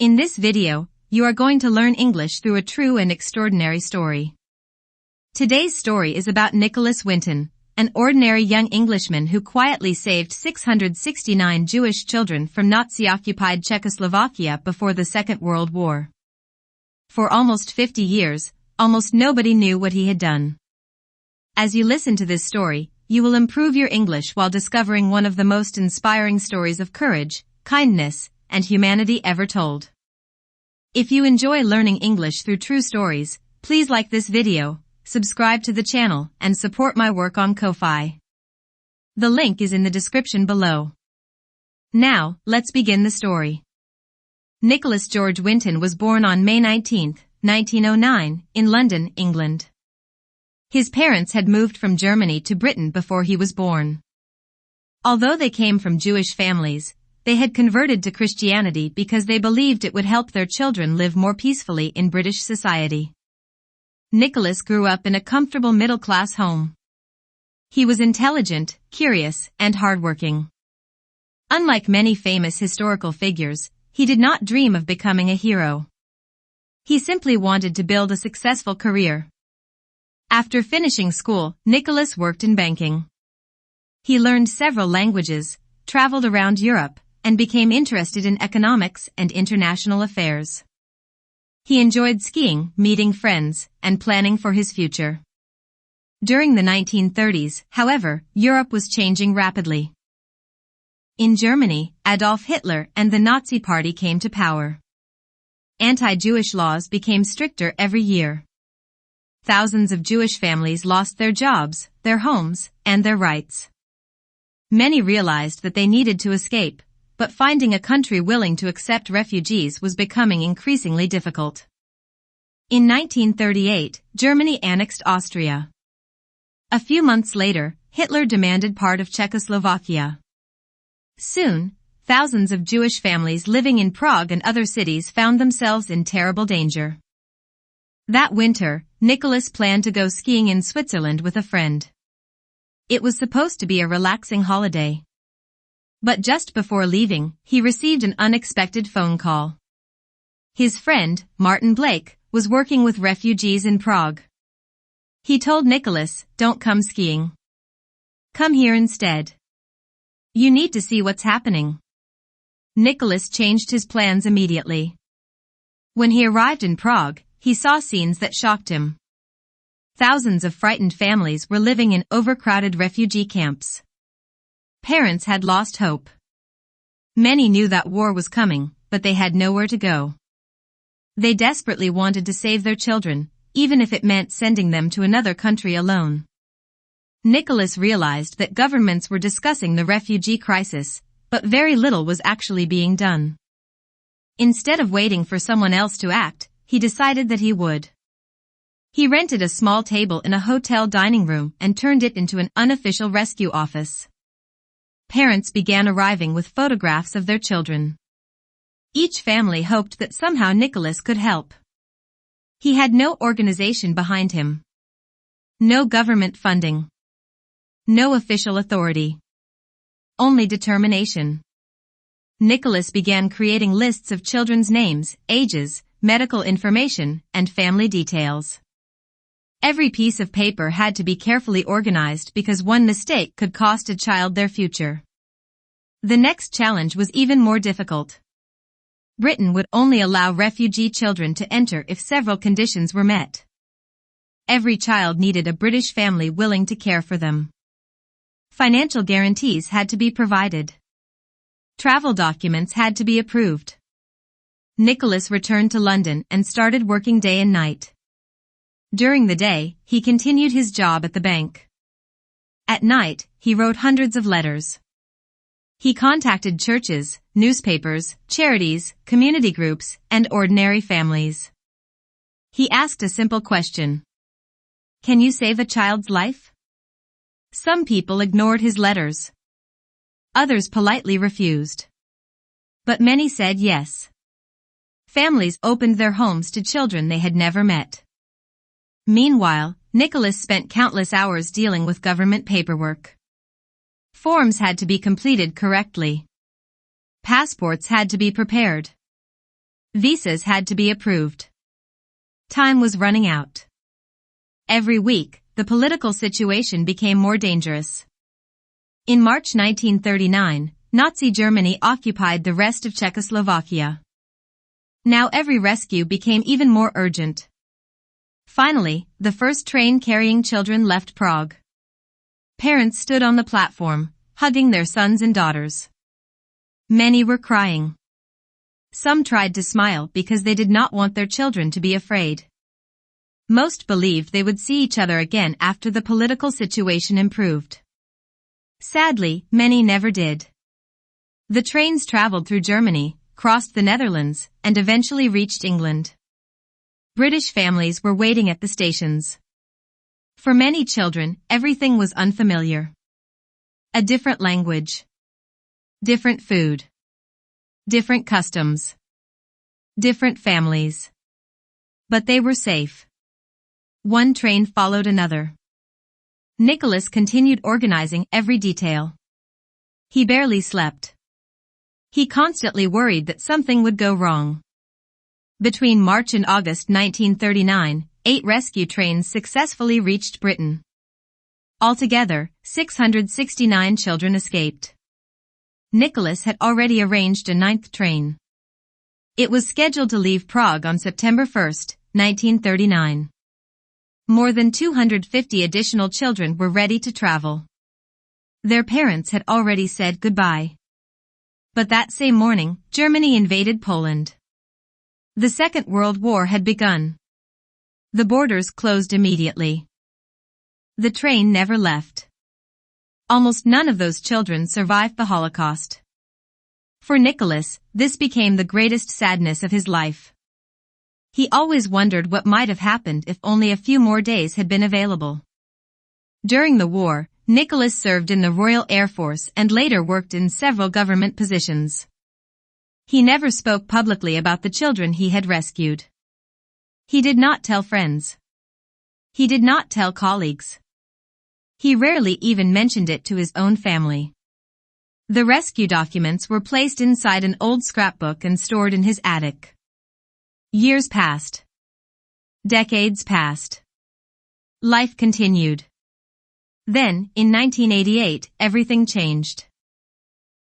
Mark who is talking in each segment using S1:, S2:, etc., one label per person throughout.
S1: In this video, you are going to learn English through a true and extraordinary story. Today's story is about Nicholas Winton, an ordinary young Englishman who quietly saved 669 Jewish children from Nazi-occupied Czechoslovakia before the Second World War. For almost 50 years, almost nobody knew what he had done. As you listen to this story, you will improve your English while discovering one of the most inspiring stories of courage, kindness, and humanity ever told. If you enjoy learning English through true stories, please like this video, subscribe to the channel, and support my work on Ko-fi. The link is in the description below. Now, let's begin the story. Nicholas George Winton was born on May 19, 1909, in London, England. His parents had moved from Germany to Britain before he was born. Although they came from Jewish families, they had converted to Christianity because they believed it would help their children live more peacefully in British society. Nicholas grew up in a comfortable middle-class home. He was intelligent, curious, and hardworking. Unlike many famous historical figures, he did not dream of becoming a hero. He simply wanted to build a successful career. After finishing school, Nicholas worked in banking. He learned several languages, traveled around Europe, and became interested in economics and international affairs. He enjoyed skiing, meeting friends, and planning for his future. During the 1930s, however, Europe was changing rapidly. In Germany, Adolf Hitler and the Nazi Party came to power. Anti-Jewish laws became stricter every year. Thousands of Jewish families lost their jobs, their homes, and their rights. Many realized that they needed to escape, but finding a country willing to accept refugees was becoming increasingly difficult. In 1938, Germany annexed Austria. A few months later, Hitler demanded part of Czechoslovakia. Soon, thousands of Jewish families living in Prague and other cities found themselves in terrible danger. That winter, Nicholas planned to go skiing in Switzerland with a friend. It was supposed to be a relaxing holiday. But just before leaving, he received an unexpected phone call. His friend, Martin Blake, was working with refugees in Prague. He told Nicholas, "Don't come skiing. Come here instead. You need to see what's happening." Nicholas changed his plans immediately. When he arrived in Prague, he saw scenes that shocked him. Thousands of frightened families were living in overcrowded refugee camps. Parents had lost hope. Many knew that war was coming, but they had nowhere to go. They desperately wanted to save their children, even if it meant sending them to another country alone. Nicholas realized that governments were discussing the refugee crisis, but very little was actually being done. Instead of waiting for someone else to act, he decided that he would. He rented a small table in a hotel dining room and turned it into an unofficial rescue office. Parents began arriving with photographs of their children. Each family hoped that somehow Nicholas could help. He had no organization behind him. No government funding. No official authority. Only determination. Nicholas began creating lists of children's names, ages, medical information, and family details. Every piece of paper had to be carefully organized because one mistake could cost a child their future. The next challenge was even more difficult. Britain would only allow refugee children to enter if several conditions were met. Every child needed a British family willing to care for them. Financial guarantees had to be provided. Travel documents had to be approved. Nicholas returned to London and started working day and night. During the day, he continued his job at the bank. At night, he wrote hundreds of letters. He contacted churches, newspapers, charities, community groups, and ordinary families. He asked a simple question. Can you save a child's life? Some people ignored his letters. Others politely refused. But many said yes. Families opened their homes to children they had never met. Meanwhile, Nicholas spent countless hours dealing with government paperwork. Forms had to be completed correctly. Passports had to be prepared. Visas had to be approved. Time was running out. Every week, the political situation became more dangerous. In March 1939, Nazi Germany occupied the rest of Czechoslovakia. Now every rescue became even more urgent. Finally, the first train carrying children left Prague. Parents stood on the platform, hugging their sons and daughters. Many were crying. Some tried to smile because they did not want their children to be afraid. Most believed they would see each other again after the political situation improved. Sadly, many never did. The trains traveled through Germany, crossed the Netherlands, and eventually reached England. British families were waiting at the stations. For many children, everything was unfamiliar. A different language. Different food. Different customs. Different families. But they were safe. One train followed another. Nicholas continued organizing every detail. He barely slept. He constantly worried that something would go wrong. Between March and August 1939, 8 rescue trains successfully reached Britain. Altogether, 669 children escaped. Nicholas had already arranged a 9th train. It was scheduled to leave Prague on September 1, 1939. More than 250 additional children were ready to travel. Their parents had already said goodbye. But that same morning, Germany invaded Poland. The Second World War had begun. The borders closed immediately. The train never left. Almost none of those children survived the Holocaust. For Nicholas, this became the greatest sadness of his life. He always wondered what might have happened if only a few more days had been available. During the war, Nicholas served in the Royal Air Force and later worked in several government positions. He never spoke publicly about the children he had rescued. He did not tell friends. He did not tell colleagues. He rarely even mentioned it to his own family. The rescue documents were placed inside an old scrapbook and stored in his attic. Years passed. Decades passed. Life continued. Then, in 1988, everything changed.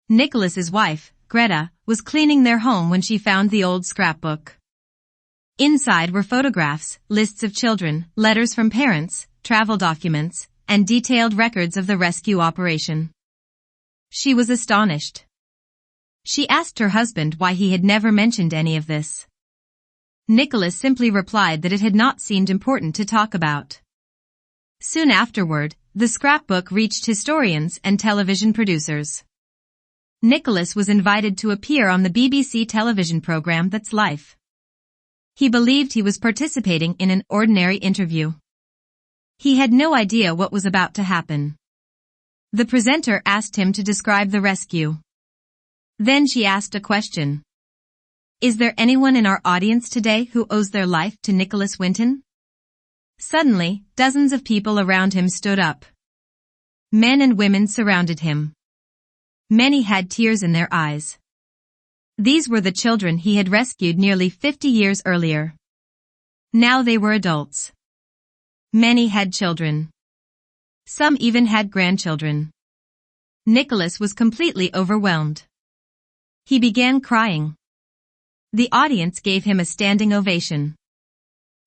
S1: Nicholas's wife, Greta, was cleaning their home when she found the old scrapbook. Inside were photographs, lists of children, letters from parents, travel documents, and detailed records of the rescue operation. She was astonished. She asked her husband why he had never mentioned any of this. Nicholas simply replied that it had not seemed important to talk about. Soon afterward, the scrapbook reached historians and television producers. Nicholas was invited to appear on the BBC television program That's Life. He believed he was participating in an ordinary interview. He had no idea what was about to happen. The presenter asked him to describe the rescue. Then she asked a question. Is there anyone in our audience today who owes their life to Nicholas Winton? Suddenly, dozens of people around him stood up. Men and women surrounded him. Many had tears in their eyes. These were the children he had rescued nearly 50 years earlier. Now they were adults. Many had children. Some even had grandchildren. Nicholas was completely overwhelmed. He began crying. The audience gave him a standing ovation.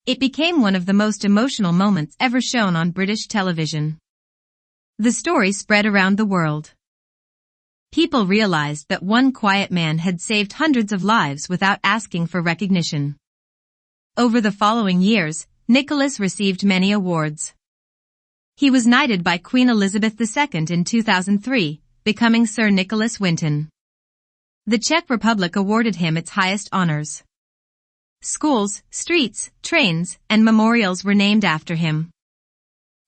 S1: It became one of the most emotional moments ever shown on British television. The story spread around the world. People realized that one quiet man had saved hundreds of lives without asking for recognition. Over the following years, Nicholas received many awards. He was knighted by Queen Elizabeth II in 2003, becoming Sir Nicholas Winton. The Czech Republic awarded him its highest honors. Schools, streets, trains, and memorials were named after him.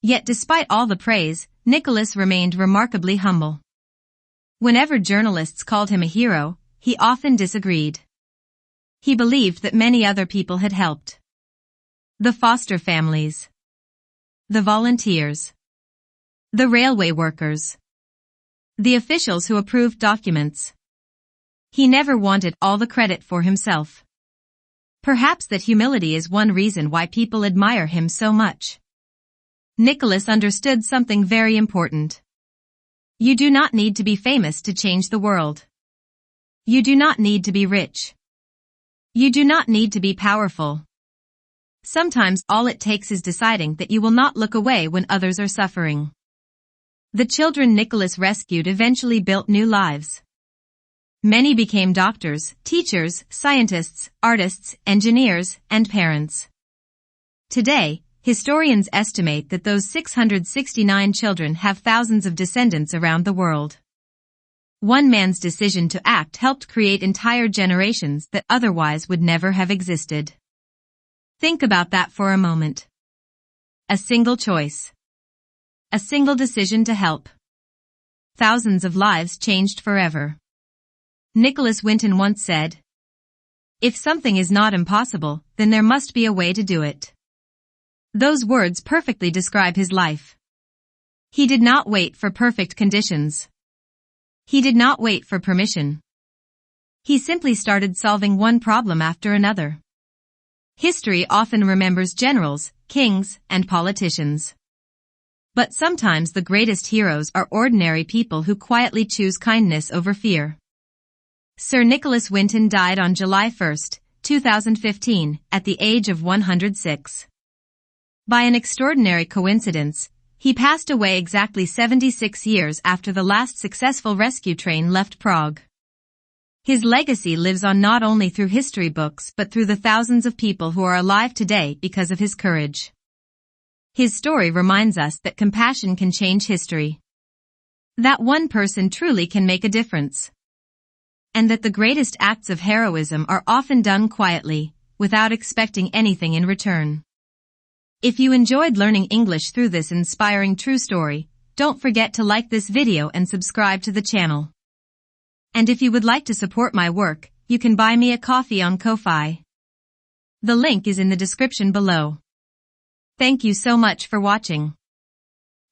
S1: Yet despite all the praise, Nicholas remained remarkably humble. Whenever journalists called him a hero, he often disagreed. He believed that many other people had helped. The foster families. The volunteers. The railway workers. The officials who approved documents. He never wanted all the credit for himself. Perhaps that humility is one reason why people admire him so much. Nicholas understood something very important. You do not need to be famous to change the world. You do not need to be rich. You do not need to be powerful. Sometimes all it takes is deciding that you will not look away when others are suffering. The children Nicholas rescued eventually built new lives. Many became doctors, teachers, scientists, artists, engineers, and parents. Today, historians estimate that those 669 children have thousands of descendants around the world. One man's decision to act helped create entire generations that otherwise would never have existed. Think about that for a moment. A single choice. A single decision to help. Thousands of lives changed forever. Nicholas Winton once said, "If something is not impossible, then there must be a way to do it." Those words perfectly describe his life. He did not wait for perfect conditions. He did not wait for permission. He simply started solving one problem after another. History often remembers generals, kings, and politicians. But sometimes the greatest heroes are ordinary people who quietly choose kindness over fear. Sir Nicholas Winton died on July 1, 2015, at the age of 106. By an extraordinary coincidence, he passed away exactly 76 years after the last successful rescue train left Prague. His legacy lives on not only through history books but through the thousands of people who are alive today because of his courage. His story reminds us that compassion can change history. That one person truly can make a difference. And that the greatest acts of heroism are often done quietly, without expecting anything in return. If you enjoyed learning English through this inspiring true story, don't forget to like this video and subscribe to the channel. And if you would like to support my work, you can buy me a coffee on Ko-fi. The link is in the description below. Thank you so much for watching.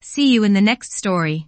S1: See you in the next story.